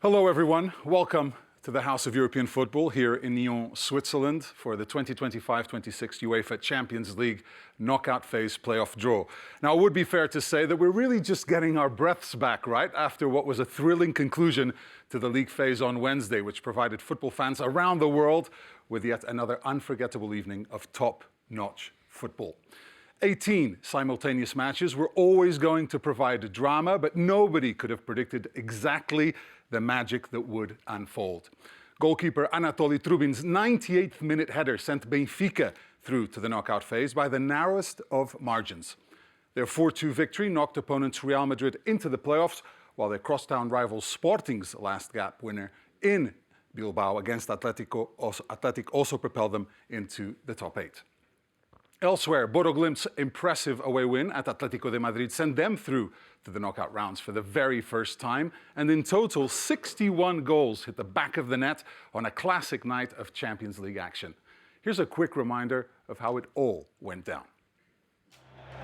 Hello everyone, welcome to the House of European Football here in Nyon, Switzerland for the 2025-26 UEFA Champions League knockout phase playoff draw. Now it would be fair to say that we're really just getting our breaths back, right? After what was a thrilling conclusion to the league phase on Wednesday, which provided football fans around the world with yet another unforgettable evening of top-notch football. 18 simultaneous matches were always going to provide drama, but nobody could have predicted exactly the magic that would unfold. Goalkeeper Anatoly Trubin's 98th minute header sent Benfica through to the knockout phase by the narrowest of margins. Their 4-2 victory knocked opponents Real Madrid into the playoffs, while their crosstown rival Sporting's last gap winner in Bilbao against Athletic also propelled them into the top 8. Elsewhere, Bodo Glimt's impressive away win at Atlético de Madrid sent them through to the knockout rounds for the very first time, and in total 61 goals hit the back of the net on a classic night of Champions League action. Here's a quick reminder of how it all went down.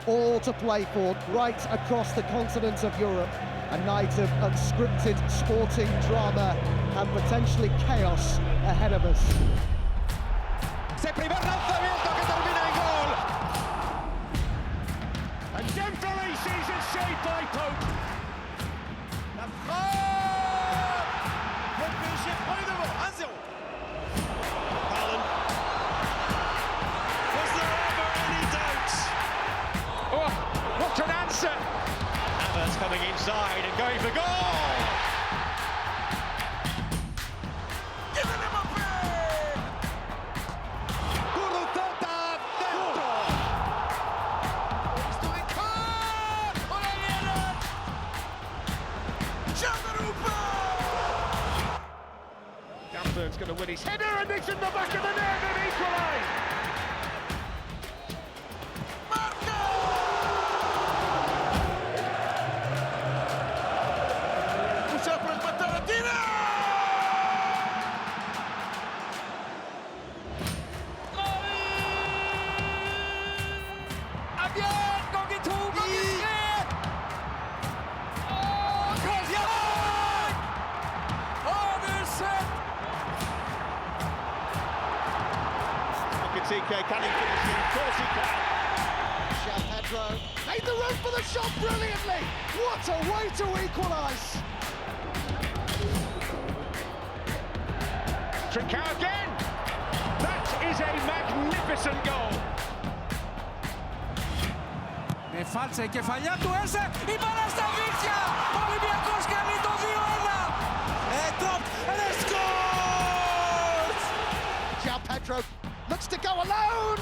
All to play for right across the continent of Europe. A night of unscripted sporting drama and potentially chaos ahead of us. Gently sees it saved by Pope. La frappe! Le PSG premier devant, 1-0. Haaland. Was there ever any doubt? Oh, what an answer! Havertz coming inside and going for goal! Give it him a big! Kurutata dentro! Gambert's going to win his header and it's in the back of the net and equalise! Marco! Usa per Mataratina! Again! Gånger 2, gånger 3! Can he finish it? Of course he can. Pedro made the run for the shot brilliantly. What a way to equalise. Trincao again. That is a magnificent goal. Με φάλτσα η κεφαλιά του Έσε, η μπάλα στα δίχτυα. Ολυμπιακός κάνει το 2-1. Top and scores! João Pedro looks to go alone.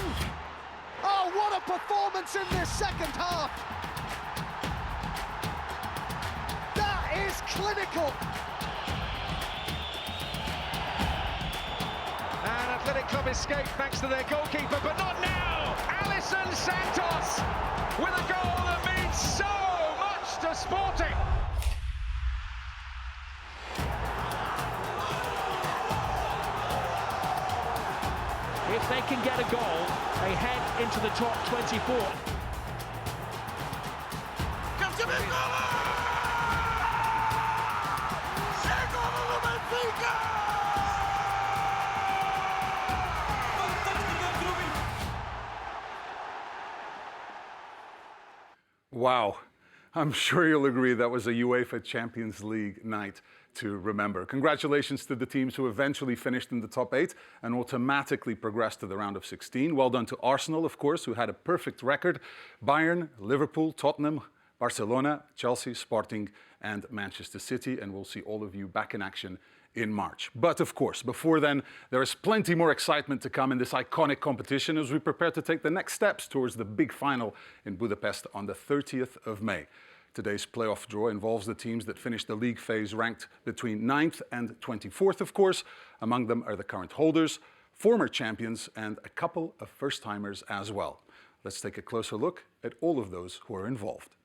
Oh, what a performance in this second half. That is clinical. And Athletic Club escaped thanks to their goalkeeper, but not now. Alisson Santos with a goal that means so much to Sporting. If they can get a goal, they head into the top 24. Wow, I'm sure you'll agree that was a UEFA Champions League night to remember. Congratulations to the teams who eventually finished in the top 8 and automatically progressed to the round of 16. Well done to Arsenal, of course, who had a perfect record. Bayern, Liverpool, Tottenham, Barcelona, Chelsea, Sporting, and Manchester City. And we'll see all of you back in action in March. But of course, before then, there is plenty more excitement to come in this iconic competition as we prepare to take the next steps towards the big final in Budapest on the 30th of May. Today's playoff draw involves the teams that finished the league phase ranked between 9th and 24th, of course. Among them are the current holders, former champions, and a couple of first-timers as well. Let's take a closer look at all of those who are involved.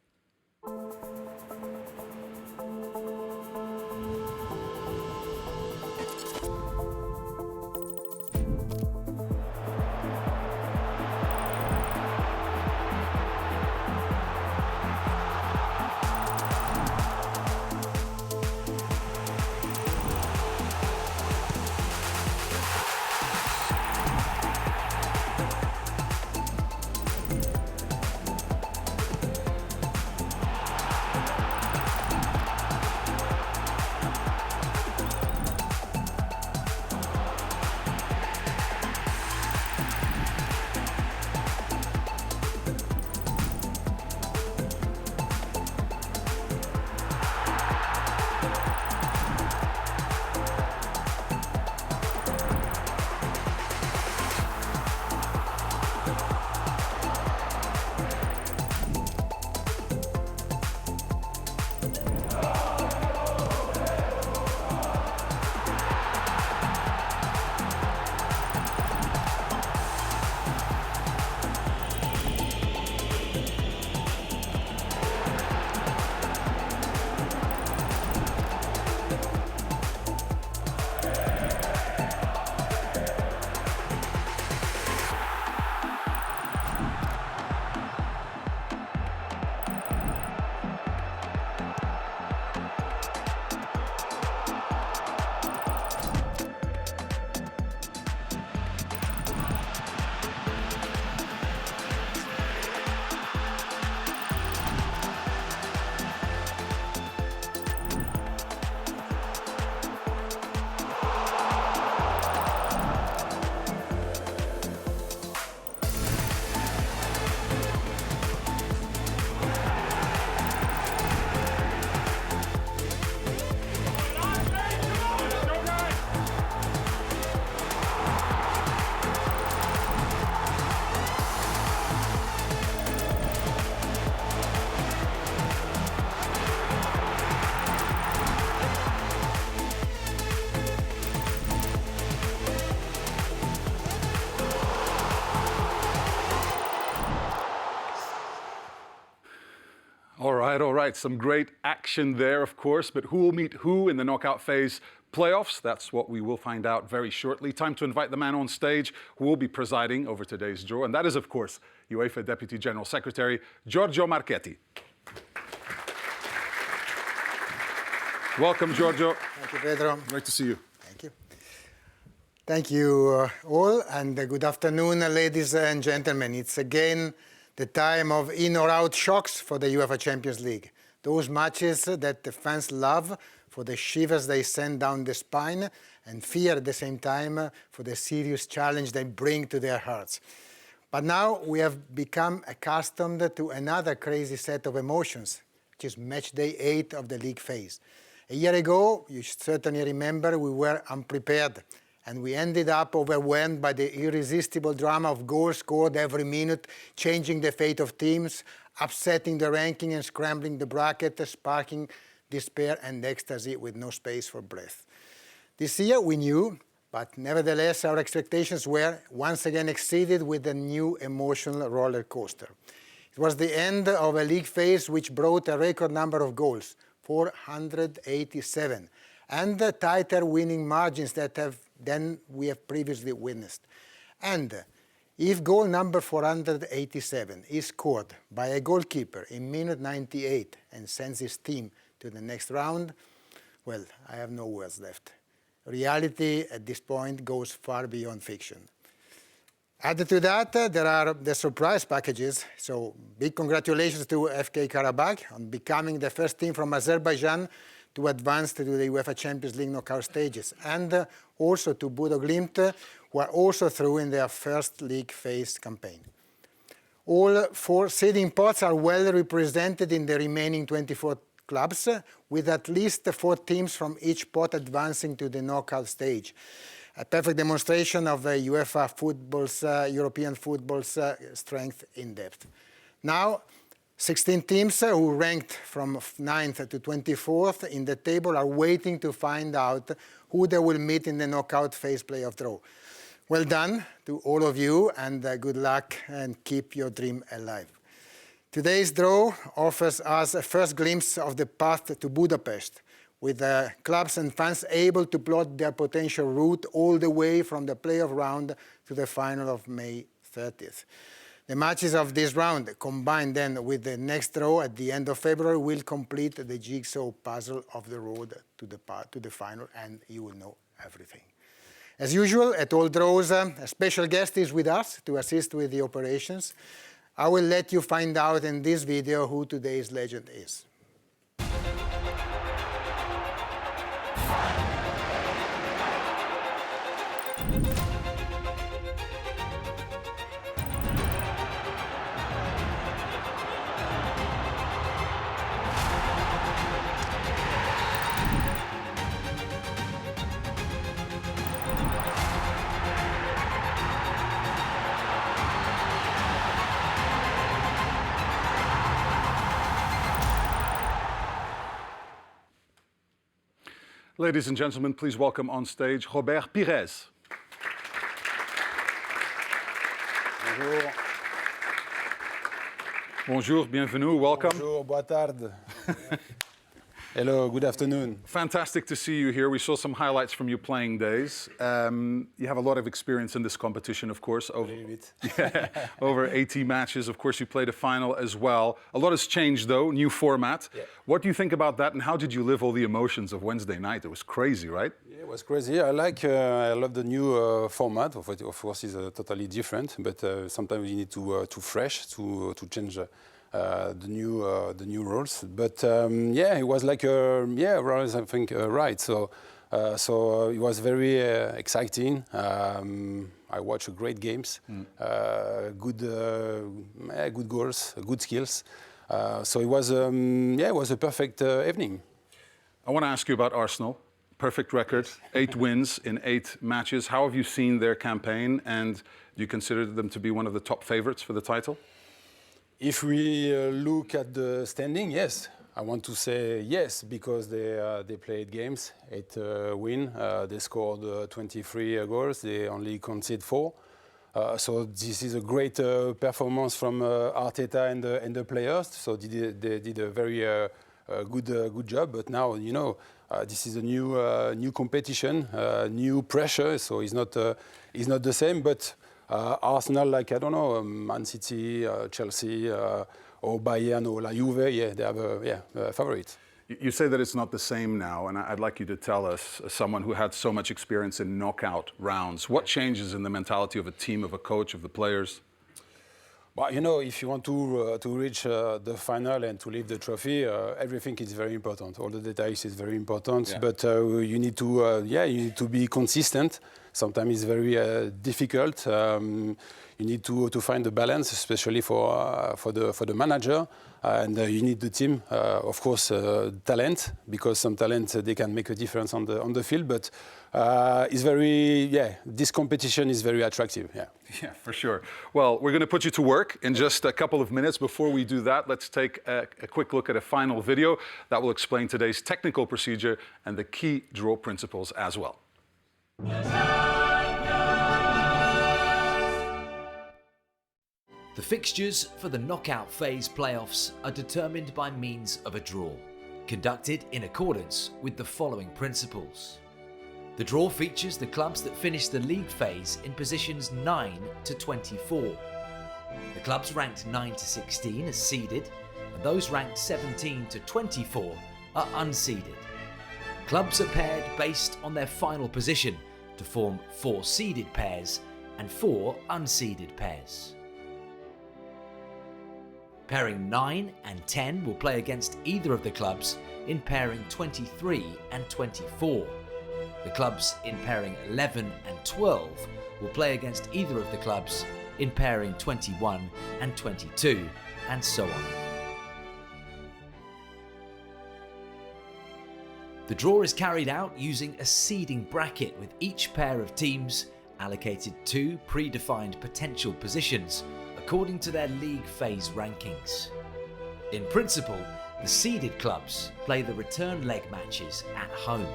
right, some great action there, of course, but who will meet who in the knockout phase playoffs? That's what we will find out very shortly. Time to invite the man on stage who will be presiding over today's draw, and that is, of course, UEFA Deputy General Secretary Giorgio Marchetti. Welcome, Giorgio. Thank you, Pedro. Great to see you. Thank you. Thank you all, and good afternoon, ladies and gentlemen. It's again the time of in or out shocks for the UEFA Champions League. Those matches that the fans love for the shivers they send down the spine and fear at the same time for the serious challenge they bring to their hearts. But now we have become accustomed to another crazy set of emotions, which is match day 8 of the league phase. A year ago, you certainly remember, we were unprepared and we ended up overwhelmed by the irresistible drama of goals scored every minute, changing the fate of teams, upsetting the ranking and scrambling the bracket, sparking despair and ecstasy with no space for breath. This year we knew, but nevertheless our expectations were once again exceeded with a new emotional roller coaster. It was the end of a league phase which brought a record number of goals, 487, and the tighter winning margins than we have previously witnessed. And if goal number 487 is scored by a goalkeeper in minute 98 and sends his team to the next round, well, I have no words left. Reality at this point goes far beyond fiction. Added to that, there are the surprise packages. So big congratulations to FK Karabakh on becoming the first team from Azerbaijan to advance to the UEFA Champions League knockout stages. And also to Bodo Glimt, who are also through in their first league phase campaign. All 4 seeding pots are well represented in the remaining 24 clubs, with at least 4 teams from each pot advancing to the knockout stage. A perfect demonstration of UEFA football's, European football's strength in depth. Now, 16 teams who ranked from 9th to 24th in the table are waiting to find out who they will meet in the knockout phase playoff draw. Well done to all of you, and good luck, and keep your dream alive. Today's draw offers us a first glimpse of the path to Budapest, with clubs and fans able to plot their potential route all the way from the playoff round to the final of May 30th. The matches of this round, combined then with the next draw at the end of February, will complete the jigsaw puzzle of the road to the final, and you will know everything. As usual, at all draws, a special guest is with us to assist with the operations. I will let you find out in this video who today's legend is. Ladies and gentlemen, please welcome on stage Robert Pirs. Bonjour. Bonjour, bienvenue, welcome. Bonjour, boa tarde. Hello, good afternoon. Fantastic to see you here. We saw some highlights from your playing days. You have a lot of experience in this competition, of course. Over 80 matches. Of course, you played a final as well. A lot has changed, though. New format. Yeah. What do you think about that, and how did you live all the emotions of Wednesday night? It was crazy, right? Yeah, it was crazy. I love the new format. Of course, it's totally different, but sometimes you need to change. The new rules, but yeah, it was like I think right. So it was very exciting. I watched great games, good goals, good skills. So it was it was a perfect evening. I want to ask you about Arsenal. Perfect record, 8 wins in 8 matches. How have you seen their campaign, and do you consider them to be one of the top favorites for the title? If we look at the standing, yes. I want to say yes, because they played games, 8 win. They scored 23 goals. They only conceded 4. So this is a great performance from Arteta and the players. So they did a very good job. But now, you know, this is a new competition, new pressure. So it's not the same. But Arsenal, like, I don't know, Man City, Chelsea, or Bayern or La Juve, yeah, they have favorites. You say that it's not the same now, and I'd like you to tell us, as someone who had so much experience in knockout rounds, what changes in the mentality of a team, of a coach, of the players? Well, you know, if you want to reach the final and to lift the trophy, everything is very important. All the details is very important, Yeah. but you need to be consistent. Sometimes it's very difficult. You need to find the balance, especially for the manager, and you need the team. Of course, talent, because some talent they can make a difference on the field. But this competition is very attractive. Yeah. Yeah, for sure. Well, we're going to put you to work in just a couple of minutes. Before we do that, let's take a quick look at a final video that will explain today's technical procedure and the key draw principles as well. The fixtures for the knockout phase playoffs are determined by means of a draw, conducted in accordance with the following principles. The draw features the clubs that finish the league phase in positions 9 to 24. The clubs ranked 9 to 16 are seeded, and those ranked 17 to 24 are unseeded. Clubs are paired based on their final position to form 4 seeded pairs and 4 unseeded pairs. Pairing 9 and 10 will play against either of the clubs in pairing 23 and 24. The clubs in pairing 11 and 12 will play against either of the clubs in pairing 21 and 22, and so on. The draw is carried out using a seeding bracket, with each pair of teams allocated 2 predefined potential positions according to their league phase rankings. In principle, the seeded clubs play the return leg matches at home.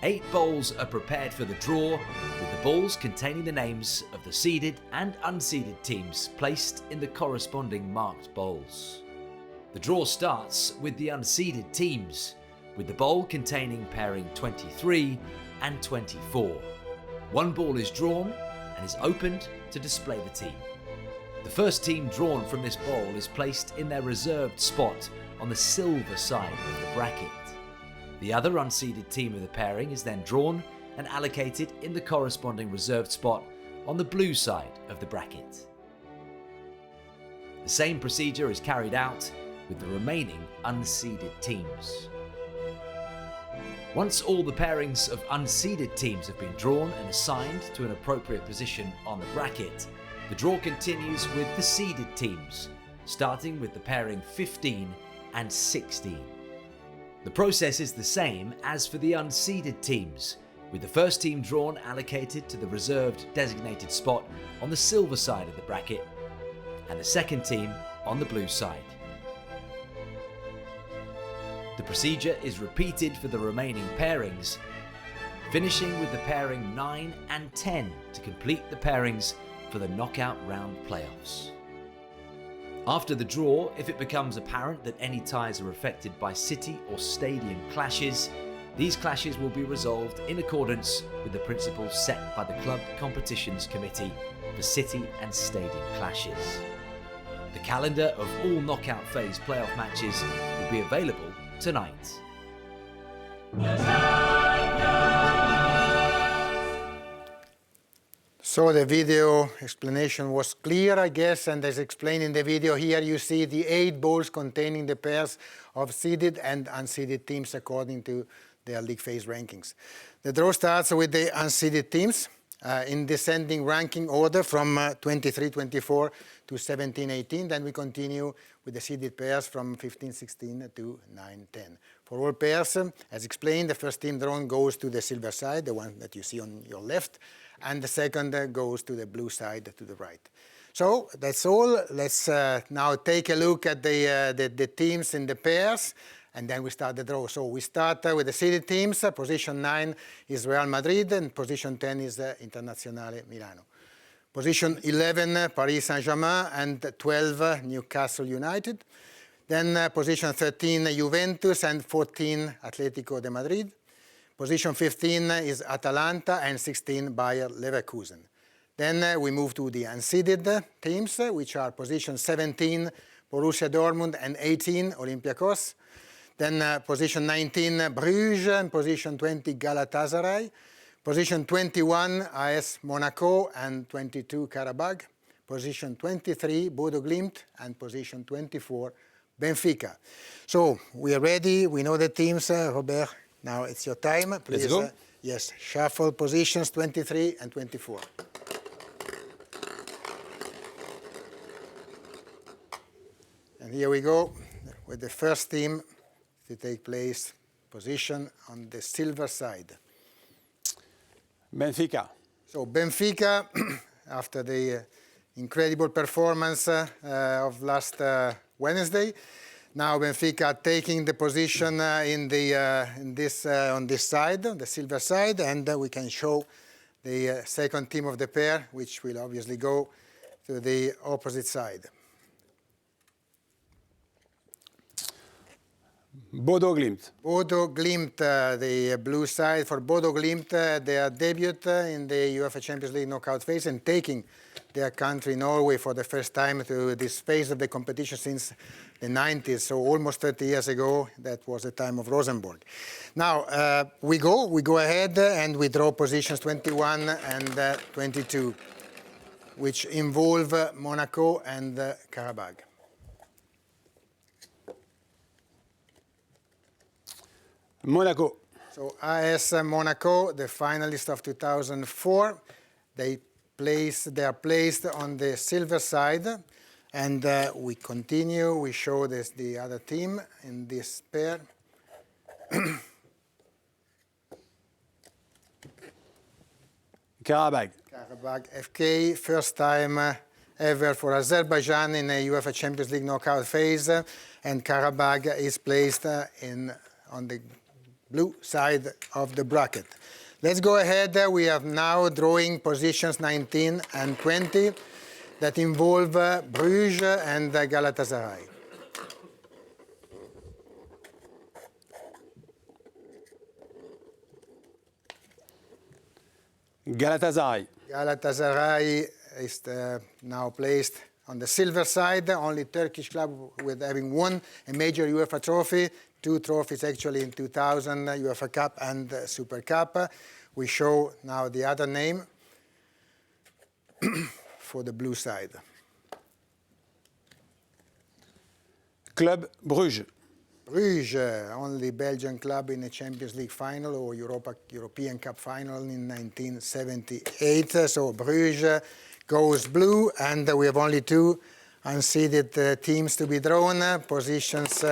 8 bowls are prepared for the draw, with the balls containing the names of the seeded and unseeded teams placed in the corresponding marked bowls. The draw starts with the unseeded teams, with the bowl containing pairing 23 and 24. 1 ball is drawn and is opened to display the team. The first team drawn from this bowl is placed in their reserved spot on the silver side of the bracket. The other unseeded team of the pairing is then drawn and allocated in the corresponding reserved spot on the blue side of the bracket. The same procedure is carried out with the remaining unseeded teams. Once all the pairings of unseeded teams have been drawn and assigned to an appropriate position on the bracket, the draw continues with the seeded teams, starting with the pairing 15 and 16. The process is the same as for the unseeded teams, with the first team drawn allocated to the reserved designated spot on the silver side of the bracket, and the second team on the blue side. The procedure is repeated for the remaining pairings, finishing with the pairing 9 and 10 to complete the pairings for the knockout round playoffs. After the draw, if it becomes apparent that any ties are affected by city or stadium clashes, these clashes will be resolved in accordance with the principles set by the Club Competitions Committee for city and stadium clashes. The calendar of all knockout phase playoff matches will be available tonight. So the video explanation was clear, I guess, and as explained in the video here, you see the 8 bowls containing the pairs of seeded and unseeded teams according to their league phase rankings. The draw starts with the unseeded teams in descending ranking order from 23-24 to 17-18. Then we continue with the seeded pairs from 15-16 to 9-10. For all pairs, as explained, the first team drawn goes to the silver side, the one that you see on your left, and the second goes to the blue side to the right. So that's all. Let's now take a look at the teams in the pairs. and then we start the draw. So we start with the seeded teams. Position 9 is Real Madrid, and position 10 is Internazionale Milano. Position 11, Paris Saint-Germain, and 12, Newcastle United. Then position 13, Juventus, and 14, Atletico de Madrid. Position 15 is Atalanta, and 16, Bayer Leverkusen. Then we move to the unseeded teams, which are position 17, Borussia Dortmund, and 18, Olympiacos. Then position 19, Bruges, and position 20, Galatasaray. Position 21, AS Monaco, and 22, Karabakh. Position 23, Bodo Glimt, and position 24, Benfica. So we are ready. We know the teams, Robert. Now it's your time. Please, let's go. Yes, shuffle positions 23 and 24. And here we go with the first team to take place, position on the silver side. Benfica. So Benfica, after the incredible performance of last Wednesday, now Benfica taking the position on this side, the silver side, and we can show the second team of the pair, which will obviously go to the opposite side. Bodo Glimt. Bodo Glimt, the blue side for Bodo Glimt, their debut in the UEFA Champions League knockout phase and taking their country, Norway, for the first time to this phase of the competition since the 90s, so almost 30 years ago. That was the time of Rosenborg. Now, we go ahead and we draw positions 21 and 22, which involve Monaco and Karabakh. Monaco. So AS Monaco, the finalist of 2004, they are placed on the silver side, and we continue. We show this the other team in this pair. Karabakh. Karabakh FK, first time ever for Azerbaijan in a UEFA Champions League knockout phase, and Karabakh is placed on the blue side of the bracket. Let's go ahead. We are now drawing positions 19 and 20 that involve Bruges and Galatasaray. Galatasaray. Galatasaray is now placed on the silver side, only Turkish club with having won a major UEFA trophy, 2 trophies actually in 2000, UEFA Cup and Super Cup. We show now the other name for the blue side. Club Bruges. Bruges, only Belgian club in a Champions League final or European Cup final in 1978. So Bruges goes blue, and we have only 2 unseeded teams to be drawn, positions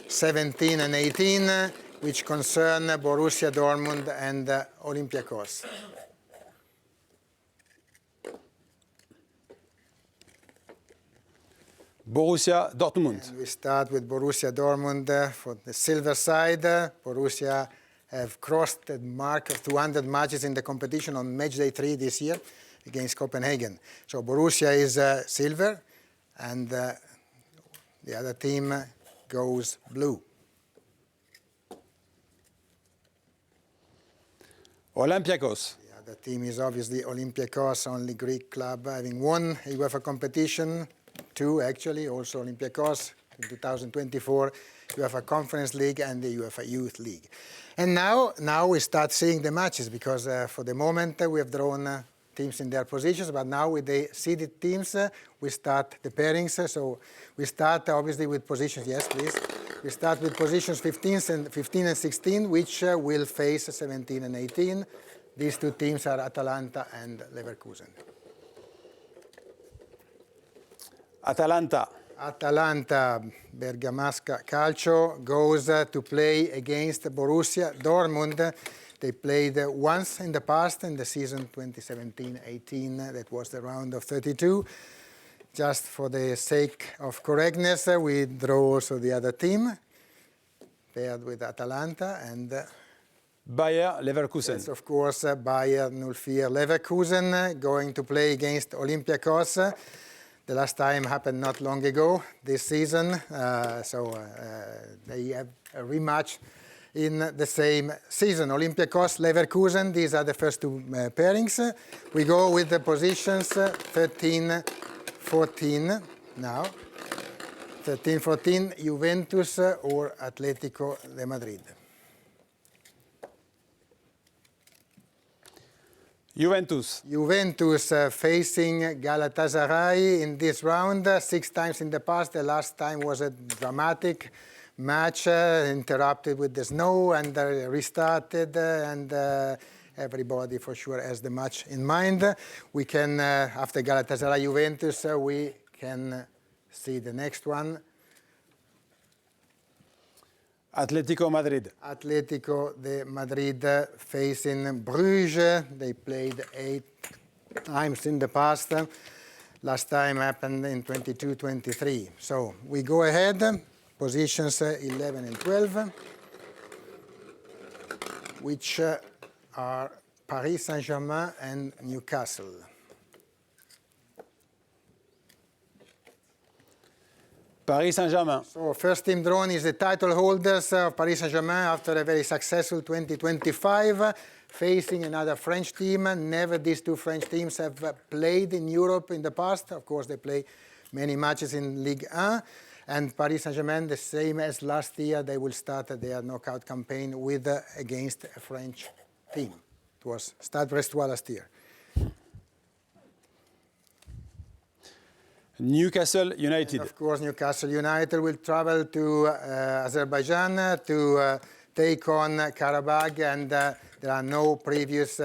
17 and 18, which concern Borussia Dortmund and Olympiacos. Borussia Dortmund. And we start with Borussia Dortmund for the silver side. Borussia have crossed the mark of 200 matches in the competition on match day 3 this year against Copenhagen. So Borussia is silver, and the other team goes blue. Olympiacos. The other team is obviously Olympiacos, only Greek club having won a UEFA competition, 2 actually, also Olympiacos in 2024, UEFA Conference League and the UEFA Youth League. And now we start seeing the matches, because for the moment we have drawn teams in their positions, but now with the seeded teams we start the pairings. So we start obviously with positions, yes please. We start with positions 15 and 16, which will face 17 and 18. These 2 teams are Atalanta and Leverkusen. Atalanta. Atalanta, Bergamasca Calcio, goes to play against Borussia Dortmund. They played once in the past, in the season 2017-18. That was the round of 32. Just for the sake of correctness, we draw also the other team. paired with Atalanta, and Bayer Leverkusen. yes, of course, Bayer 04 Leverkusen going to play against Olympiacos. The last time happened not long ago this season, so they have a rematch in the same season. Olympiacos, Leverkusen, these are the first two pairings. We go with the positions 13-14 now. 13-14, Juventus or Atletico de Madrid. Juventus. Juventus facing Galatasaray in this round 6 times in the past. The last time was a dramatic match, interrupted with the snow and restarted, and everybody for sure has the match in mind. We can, after Galatasaray Juventus, we can see the next one. Atletico Madrid. Atletico de Madrid facing Bruges. They played 8 times in the past. Last time happened in 22-23. So we go ahead. Positions 11 and 12, which are Paris Saint-Germain and Newcastle. Paris Saint-Germain. So first team drawn is the title holders of Paris Saint-Germain after a very successful 2025, facing another French team. Never these two French teams have played in Europe in the past. Of course, they play many matches in Ligue 1. And Paris Saint-Germain, the same as last year, they will start their knockout campaign with against a French team. It was Stade Brestois last year. Newcastle United. And of course, Newcastle United will travel to Azerbaijan to take on Karabakh, and there are no previous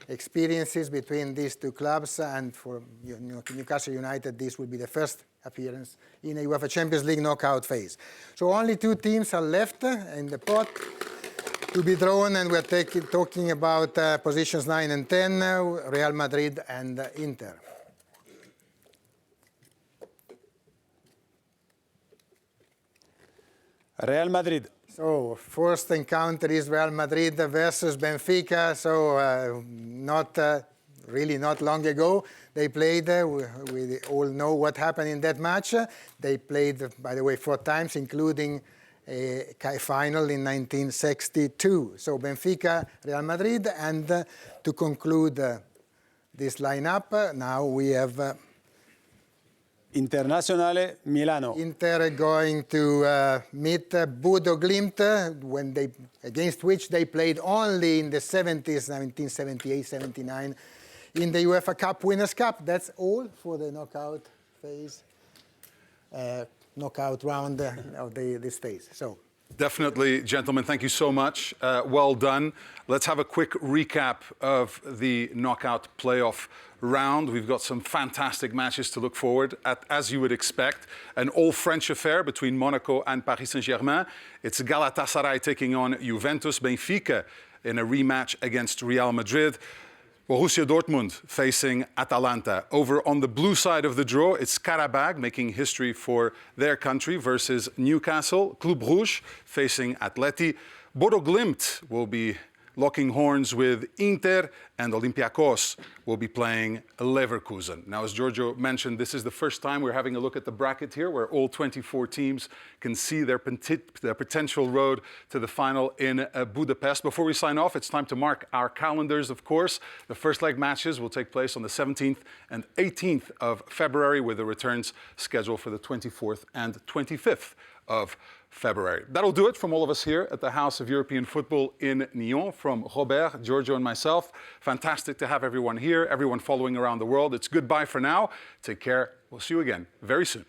experiences between these two clubs, and for Newcastle United, this will be the first appearance in a UEFA Champions League knockout phase. So only 2 teams are left in the pot to be drawn, and we're talking about positions 9 and 10, Real Madrid and Inter. Real Madrid. So first encounter is Real Madrid versus Benfica. So really not long ago they played. We all know what happened in that match. They played, by the way, 4 times, including a final in 1962. So Benfica, Real Madrid, and to conclude this lineup, now we have Internazionale Milano. Inter going to meet Bodo Glimt, against which they played only in the 70s, 1978-79, in the UEFA Cup Winners' Cup. That's all for the knockout phase, knockout round of this phase. So. Definitely, gentlemen, thank you so much. Well done. Let's have a quick recap of the knockout playoff round. We've got some fantastic matches to look forward at, as you would expect. An all-French affair between Monaco and Paris Saint-Germain. It's Galatasaray taking on Juventus, Benfica in a rematch against Real Madrid. Borussia Dortmund facing Atalanta. Over on the blue side of the draw, it's Karabakh making history for their country versus Newcastle. Club Rouge facing Atleti. Bodo Glimt will be locking horns with Inter, and Olympiacos will be playing Leverkusen. Now, as Giorgio mentioned, this is the first time we're having a look at the bracket here, where all 24 teams can see their potential road to the final in Budapest. Before we sign off, it's time to mark our calendars, of course. The first leg matches will take place on the 17th and 18th of February, with the returns scheduled for the 24th and 25th of February. That'll do it from all of us here at the House of European Football in Nyon, from Robert, Giorgio, and myself. Fantastic to have everyone here, everyone following around the world. It's goodbye for now. Take care. We'll see you again very soon.